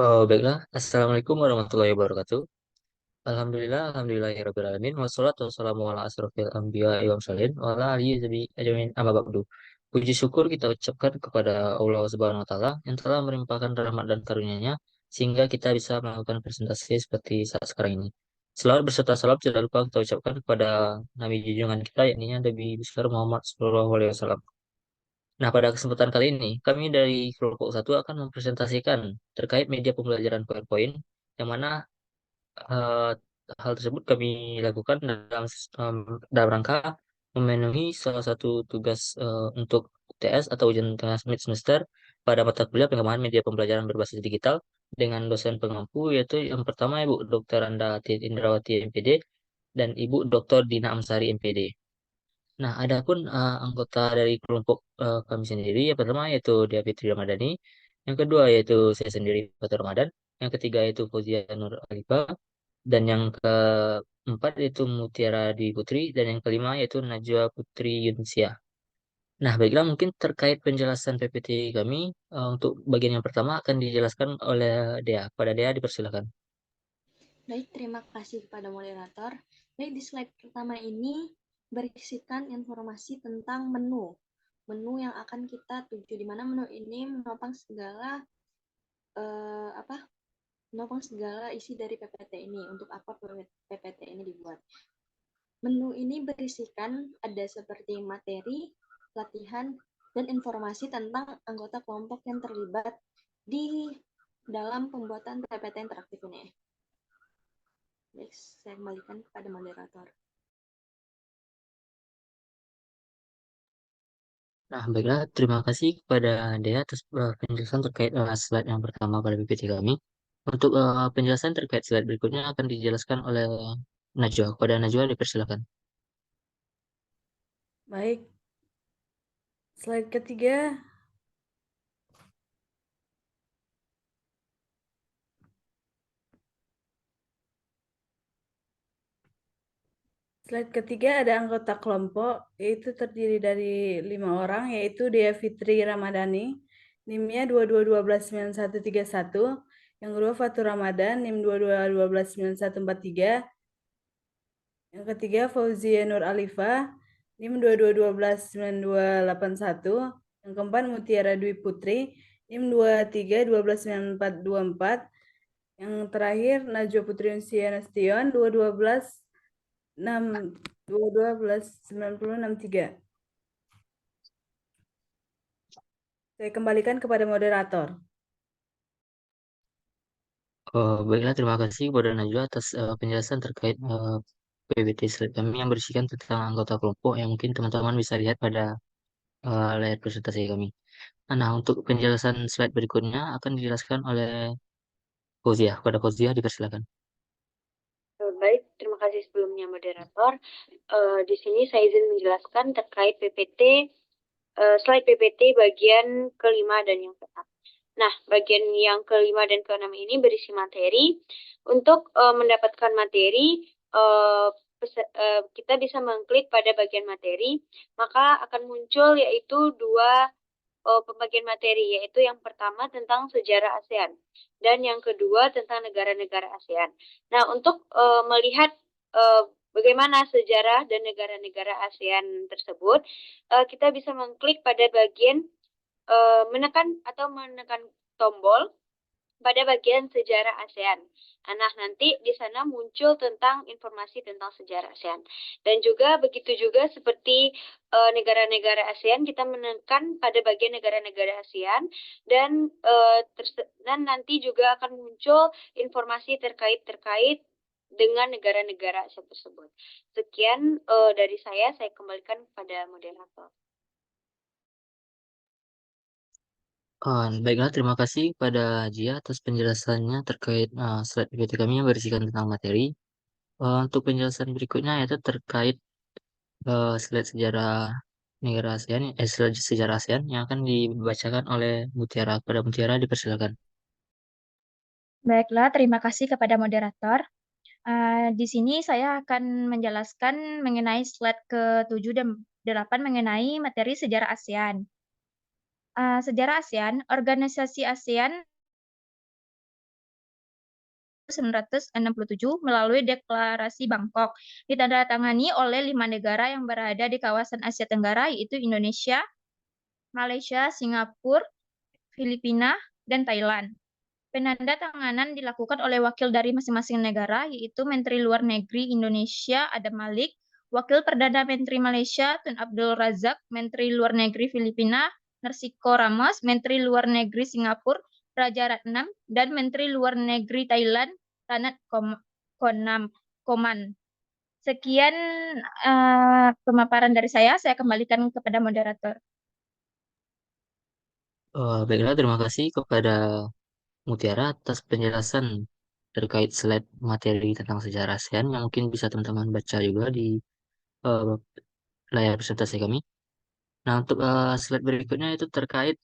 Oh, baiklah. Assalamualaikum warahmatullahi wabarakatuh. Alhamdulillahirrabbilalamin. Wassalatu wassalamu ala asrofil anbiya wa mursalin wa ala alihi wa sahbihi ajmain amma ba'du. Puji syukur kita ucapkan kepada Allah Subhanahu wa taala yang telah melimpahkan rahmat dan karunia-Nya sehingga kita bisa melakukan presentasi seperti saat sekarang ini. Selalu berserta salam tidak lupa kita ucapkan kepada Nabi junjungan kita yakni Nabi besar Muhammad Sallallahu Alaihi Wasallam. Nah, pada kesempatan kali ini, kami dari kelompok satu akan mempresentasikan terkait media pembelajaran PowerPoint, yang mana eh, hal tersebut kami lakukan dalam rangka memenuhi salah satu tugas untuk UTS atau ujian tengah mid semester pada mata kuliah pengembangan media pembelajaran berbasis digital dengan dosen pengampu yaitu yang pertama Ibu Dr. Anda Indrawati MPD dan Ibu Dr. Dina Amsari MPD. Nah, adapun anggota dari kelompok kami sendiri, yang pertama yaitu Dia Fitri Ramadhani, yang kedua yaitu saya sendiri Fatur Ramadan, yang ketiga yaitu Fauzia Nur Alifa, dan yang keempat yaitu Mutiara Dwi Putri, dan yang kelima yaitu Najwa Putri Yunsia. Nah, baiklah mungkin terkait penjelasan PPT kami, untuk bagian yang pertama akan dijelaskan oleh Dea. Pada Dea dipersilakan. Baik, terima kasih kepada moderator. Baik, di slide pertama ini berisikan informasi tentang menu. Menu yang akan kita tuju, di mana menu ini menopang segala apa? Menopang segala isi dari PPT ini. Untuk apa PPT ini dibuat? Menu ini berisikan ada seperti materi, latihan, dan informasi tentang anggota kelompok yang terlibat di dalam pembuatan PPT interaktif ini. Baik, saya kembalikan kepada moderator. Nah, baiklah, terima kasih kepada Dea atas penjelasan terkait slide yang pertama pada PPT kami. Untuk penjelasan terkait slide berikutnya akan dijelaskan oleh Najwa. Kepada Najwa dipersilakan. Baik, slide ketiga. Slide ketiga ada anggota kelompok, yaitu terdiri dari 5 orang, yaitu Dea Fitri Ramadhani, NIM-nya 22129131, yang kedua Fatur Ramadan, NIM 22129143, yang ketiga Fauzia Nur Alifa, NIM 22129281, yang keempat Mutiara Dwi Putri, NIM 23129424, yang terakhir Najwa Putri Unsia Nastion 2129063. Saya kembalikan kepada moderator. Baiklah, terima kasih kepada Najwa atas penjelasan terkait PPT slide kami yang berisikan tentang anggota kelompok yang mungkin teman-teman bisa lihat pada layar presentasi kami. Nah, untuk penjelasan slide berikutnya akan dijelaskan oleh Fauzia. Kepada Fauzia dipersilakan. Baik, terima kasih sebelumnya moderator. Di sini saya izin menjelaskan terkait PPT, slide PPT bagian kelima dan yang keenam. Nah, bagian yang kelima dan keenam ini berisi materi. Untuk mendapatkan materi, kita bisa mengklik pada bagian materi, maka akan muncul yaitu dua pembagian materi, yaitu yang pertama tentang sejarah ASEAN dan yang kedua tentang negara-negara ASEAN. Nah, untuk melihat bagaimana sejarah dan negara-negara ASEAN tersebut, kita bisa mengklik pada bagian menekan tombol pada bagian sejarah ASEAN. Nah, nanti di sana muncul tentang informasi tentang sejarah ASEAN. Dan juga begitu juga seperti negara-negara ASEAN, kita menekan pada bagian negara-negara ASEAN dan nanti juga akan muncul informasi terkait dengan negara-negara ASEAN tersebut. Sekian dari saya kembalikan kepada moderator. Baiklah, terima kasih kepada Jia atas penjelasannya terkait slide PPT kami yang berisikan tentang materi. Untuk penjelasan berikutnya yaitu terkait slide sejarah negara ASEAN, slide sejarah ASEAN yang akan dibacakan oleh Mutiara. Kepada Mutiara dipersilakan. Baiklah, terima kasih kepada moderator. Di sini saya akan menjelaskan mengenai slide ke-7 dan 8 mengenai materi sejarah ASEAN. Sejarah ASEAN, organisasi ASEAN 1967 melalui Deklarasi Bangkok, ditandatangani oleh 5 negara yang berada di kawasan Asia Tenggara, yaitu Indonesia, Malaysia, Singapura, Filipina, dan Thailand. Penandatanganan dilakukan oleh wakil dari masing-masing negara, yaitu Menteri Luar Negeri Indonesia Adam Malik, Wakil Perdana Menteri Malaysia Tun Abdul Razak, Menteri Luar Negeri Filipina Narsiko Ramos, Menteri Luar Negeri Singapura Raja Ratnam, dan Menteri Luar Negeri Thailand Ranat Koman. Sekian pemaparan dari saya kembalikan kepada moderator. Baiklah, terima kasih kepada Mutiara atas penjelasan terkait slide materi tentang sejarah ASEAN yang mungkin bisa teman-teman baca juga di eh, layar presentasi kami. Nah, untuk slide berikutnya itu terkait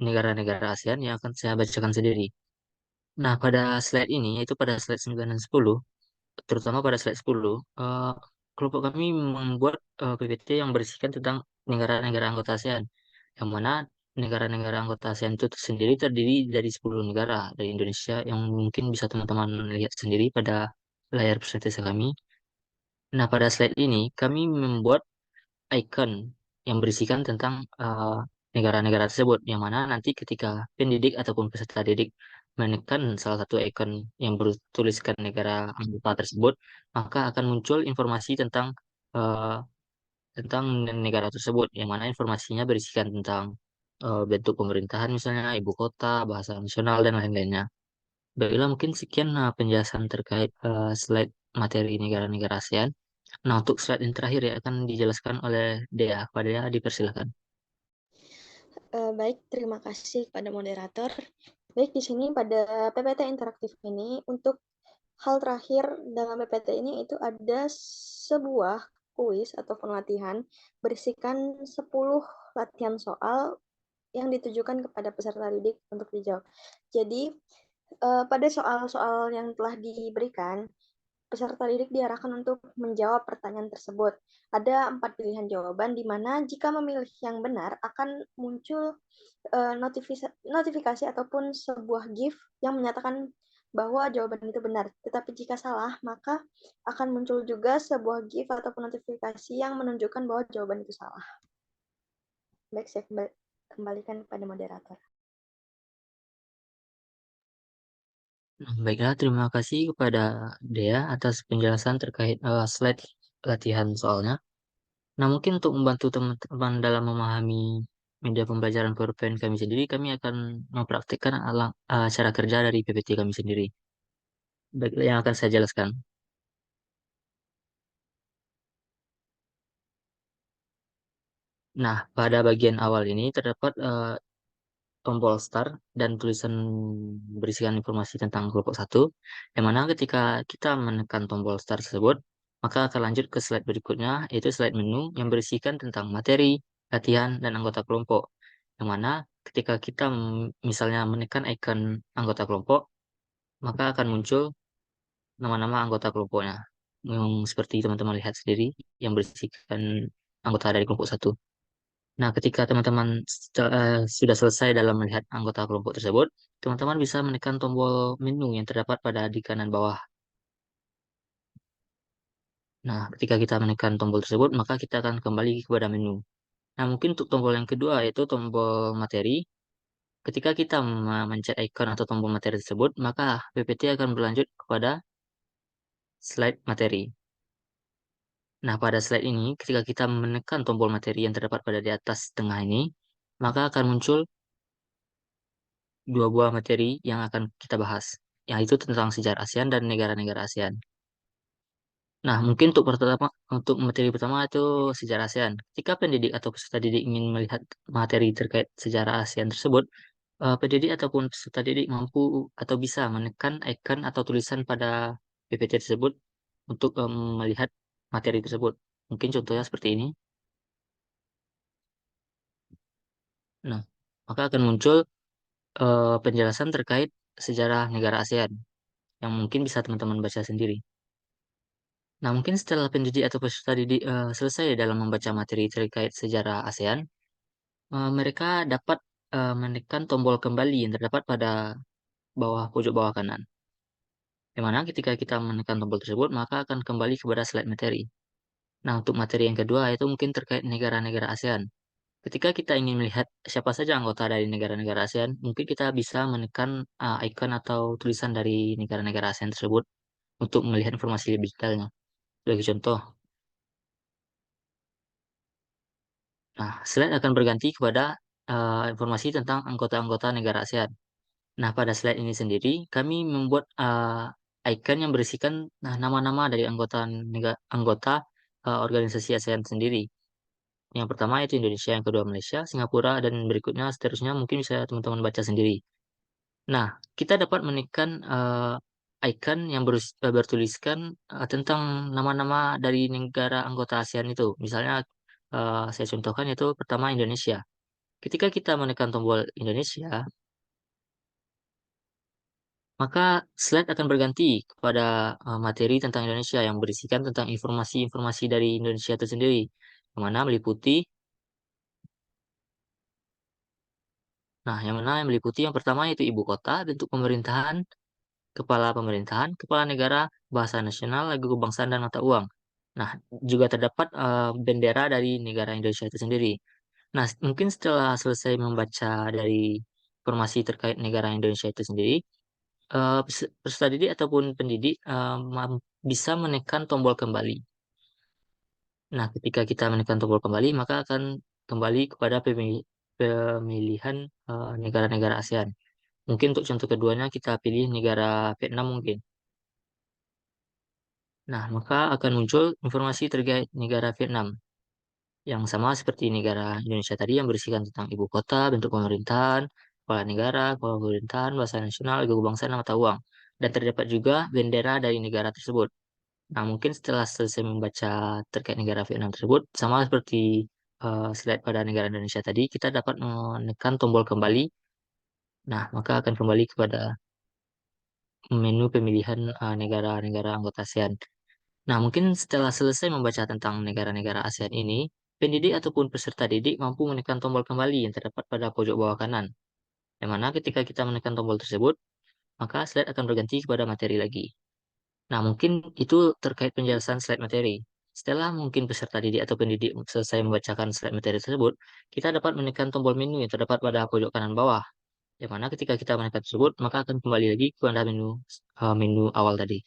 negara-negara ASEAN yang akan saya bacakan sendiri. Nah, pada slide ini, yaitu pada slide 9 dan 10, terutama pada slide 10, kelompok kami membuat PPT yang berisikan tentang negara-negara anggota ASEAN, yang mana negara-negara anggota ASEAN itu sendiri terdiri dari 10 negara dari Indonesia yang mungkin bisa teman-teman lihat sendiri pada layar presentasi kami. Nah, pada slide ini kami membuat icon yang berisikan tentang negara-negara tersebut, yang mana nanti ketika pendidik ataupun peserta didik menekan salah satu icon yang bertuliskan negara anggota tersebut, maka akan muncul informasi eh, tentang negara tersebut, yang mana informasinya berisikan tentang bentuk pemerintahan, misalnya ibu kota, bahasa nasional, dan lain-lainnya. Baiklah, mungkin sekian penjelasan terkait slide materi negara-negara ASEAN. Nah, untuk slide yang terakhir ya akan dijelaskan oleh Dea. Kepada Dea, dipersilakan. Baik, terima kasih kepada moderator. Baik, di sini pada PPT interaktif ini, untuk hal terakhir dalam PPT ini itu ada sebuah kuis ataupun latihan berisikan 10 latihan soal yang ditujukan kepada peserta didik untuk dijawab. Jadi, pada soal-soal yang telah diberikan, peserta didik diarahkan untuk menjawab pertanyaan tersebut. Ada 4 pilihan jawaban, di mana jika memilih yang benar akan muncul notifikasi ataupun sebuah GIF yang menyatakan bahwa jawaban itu benar. Tetapi jika salah, maka akan muncul juga sebuah GIF ataupun notifikasi yang menunjukkan bahwa jawaban itu salah. Baik, saya kembalikan kepada moderator. Nah, baiklah, terima kasih kepada Dea atas penjelasan terkait slide latihan soalnya. Nah, mungkin untuk membantu teman-teman dalam memahami media pembelajaran PowerPoint kami sendiri, kami akan mempraktikkan cara kerja dari PPT kami sendiri. Baiklah, yang akan saya jelaskan. Nah, pada bagian awal ini terdapat tombol start dan tulisan berisikan informasi tentang kelompok satu, yang mana ketika kita menekan tombol start tersebut, maka akan lanjut ke slide berikutnya, yaitu slide menu yang berisikan tentang materi, latihan, dan anggota kelompok. Yang mana ketika kita misalnya menekan icon anggota kelompok, maka akan muncul nama-nama anggota kelompoknya. Yang seperti teman-teman lihat sendiri, yang berisikan anggota dari kelompok satu. Nah, ketika teman-teman sudah selesai dalam melihat anggota kelompok tersebut, teman-teman bisa menekan tombol menu yang terdapat pada di kanan bawah. Nah, ketika kita menekan tombol tersebut, maka kita akan kembali kepada menu. Nah, mungkin untuk tombol yang kedua yaitu tombol materi. Ketika kita mencet icon atau tombol materi tersebut, maka PPT akan berlanjut kepada slide materi. Nah, pada slide ini, ketika kita menekan tombol materi yang terdapat pada di atas tengah ini, maka akan muncul dua buah materi yang akan kita bahas, yaitu tentang sejarah ASEAN dan negara-negara ASEAN. Nah, mungkin untuk materi pertama itu sejarah ASEAN. Ketika pendidik atau peserta didik ingin melihat materi terkait sejarah ASEAN tersebut, pendidik ataupun peserta didik mampu atau bisa menekan icon atau tulisan pada PPT tersebut untuk melihat materi tersebut. Mungkin contohnya seperti ini. Nah, maka akan muncul penjelasan terkait sejarah negara ASEAN yang mungkin bisa teman-teman baca sendiri. Nah, mungkin setelah pendidik atau peserta didik selesai dalam membaca materi terkait sejarah ASEAN, mereka dapat menekan tombol kembali yang terdapat pada pojok bawah kanan. Yang mana ketika kita menekan tombol tersebut, maka akan kembali kepada slide materi. Nah, untuk materi yang kedua yaitu mungkin terkait negara-negara ASEAN. Ketika kita ingin melihat siapa saja anggota dari negara-negara ASEAN, mungkin kita bisa menekan icon atau tulisan dari negara-negara ASEAN tersebut untuk melihat informasi lebih detailnya. Sebagai contoh, nah, slide akan berganti kepada informasi tentang anggota-anggota negara ASEAN. Nah, pada slide ini sendiri, kami membuat icon yang berisikan nama-nama dari anggota organisasi ASEAN sendiri. Yang pertama itu Indonesia, yang kedua Malaysia, Singapura, dan berikutnya seterusnya mungkin bisa teman-teman baca sendiri. Nah, kita dapat menekan icon yang bertuliskan tentang nama-nama dari negara anggota ASEAN itu. Misalnya, saya contohkan yaitu pertama Indonesia. Ketika kita menekan tombol Indonesia, maka slide akan berganti kepada materi tentang Indonesia yang berisikan tentang informasi-informasi dari Indonesia itu sendiri, yang mana meliputi, yang meliputi yang pertama yaitu ibu kota, bentuk pemerintahan, kepala negara, bahasa nasional, lagu kebangsaan, dan mata uang. Nah, juga terdapat bendera dari negara Indonesia itu sendiri. Nah, mungkin setelah selesai membaca dari informasi terkait negara Indonesia itu sendiri, peserta didik ataupun pendidik bisa menekan tombol kembali. Nah, ketika kita menekan tombol kembali, maka akan kembali kepada pemilihan negara-negara ASEAN. Mungkin untuk contoh keduanya kita pilih negara Vietnam mungkin. Nah, maka akan muncul informasi terkait negara Vietnam yang sama seperti negara Indonesia tadi yang berisikan tentang ibu kota, bentuk pemerintahan, kepala pemerintahan, bahasa nasional, lagu kebangsaan, dan mata uang. Dan terdapat juga bendera dari negara tersebut. Nah, mungkin setelah selesai membaca terkait negara Vietnam tersebut, sama seperti slide pada negara Indonesia tadi, kita dapat menekan tombol kembali. Nah, maka akan kembali kepada menu pemilihan negara-negara anggota ASEAN. Nah, mungkin setelah selesai membaca tentang negara-negara ASEAN ini, pendidik ataupun peserta didik mampu menekan tombol kembali yang terdapat pada pojok bawah kanan. Yang mana ketika kita menekan tombol tersebut, maka slide akan berganti kepada materi lagi. Nah, mungkin itu terkait penjelasan slide materi. Setelah mungkin peserta didik atau pendidik selesai membacakan slide materi tersebut, kita dapat menekan tombol menu yang terdapat pada pojok kanan bawah. Yang mana ketika kita menekan tersebut, maka akan kembali lagi kepada menu awal tadi.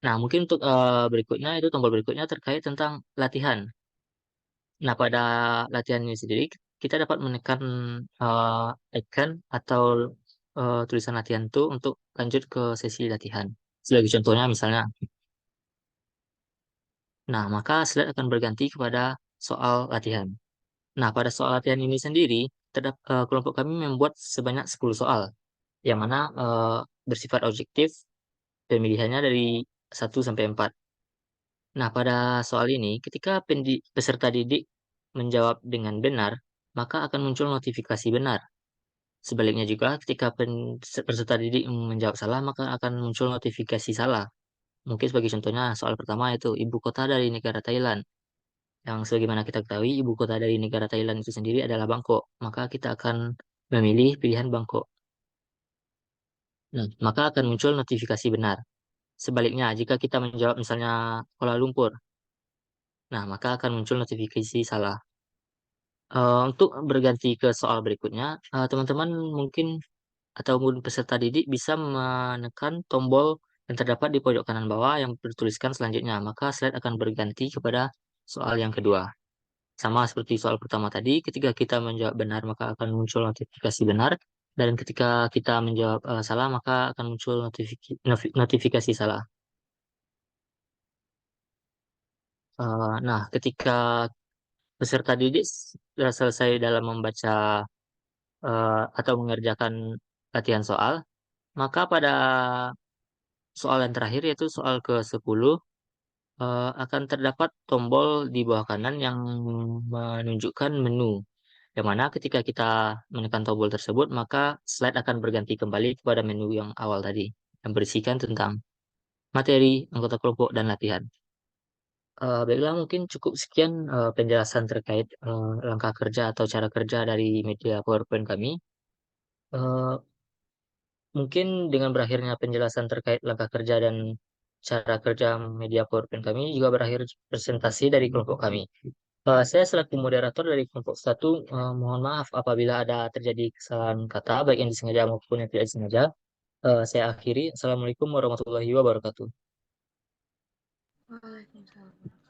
Nah, mungkin untuk berikutnya, itu tombol berikutnya terkait tentang latihan. Nah, pada latihan ini sendiri, kita dapat menekan icon atau tulisan latihan itu untuk lanjut ke sesi latihan. Sebagai contohnya misalnya, nah, maka slide akan berganti kepada soal latihan. Nah, pada soal latihan ini sendiri, kelompok kami membuat sebanyak 10 soal, yang mana bersifat objektif, pemilihannya dari 1 sampai 4. Nah, pada soal ini, ketika peserta didik menjawab dengan benar, maka akan muncul notifikasi benar. Sebaliknya juga, ketika peserta didik menjawab salah, maka akan muncul notifikasi salah. Mungkin sebagai contohnya, soal pertama itu ibu kota dari negara Thailand. Yang sebagaimana kita ketahui, ibu kota dari negara Thailand itu sendiri adalah Bangkok. Maka kita akan memilih pilihan Bangkok. Nah, maka akan muncul notifikasi benar. Sebaliknya, jika kita menjawab misalnya Kuala Lumpur, nah maka akan muncul notifikasi salah. Untuk berganti ke soal berikutnya, teman-teman mungkin ataupun peserta didik bisa menekan tombol yang terdapat di pojok kanan bawah yang bertuliskan selanjutnya. Maka slide akan berganti kepada soal yang kedua. Sama seperti soal pertama tadi, ketika kita menjawab benar maka akan muncul notifikasi benar. Dan ketika kita menjawab salah maka akan muncul notifikasi salah. Nah, ketika peserta didik sudah selesai dalam membaca atau mengerjakan latihan soal, maka pada soal yang terakhir yaitu soal ke-10 akan terdapat tombol di bawah kanan yang menunjukkan menu. Yang mana ketika kita menekan tombol tersebut, maka slide akan berganti kembali kepada menu yang awal tadi, yang berisikan tentang materi, anggota kelompok, dan latihan. Baiklah, mungkin cukup sekian penjelasan terkait langkah kerja atau cara kerja dari media PowerPoint kami. Eh, mungkin dengan berakhirnya penjelasan terkait langkah kerja dan cara kerja media PowerPoint kami juga berakhir presentasi dari kelompok kami. Saya selaku moderator dari kelompok satu, mohon maaf apabila ada terjadi kesalahan kata, baik yang disengaja maupun yang tidak disengaja. Saya akhiri. Assalamualaikum warahmatullahi wabarakatuh. Waalaikumsalam.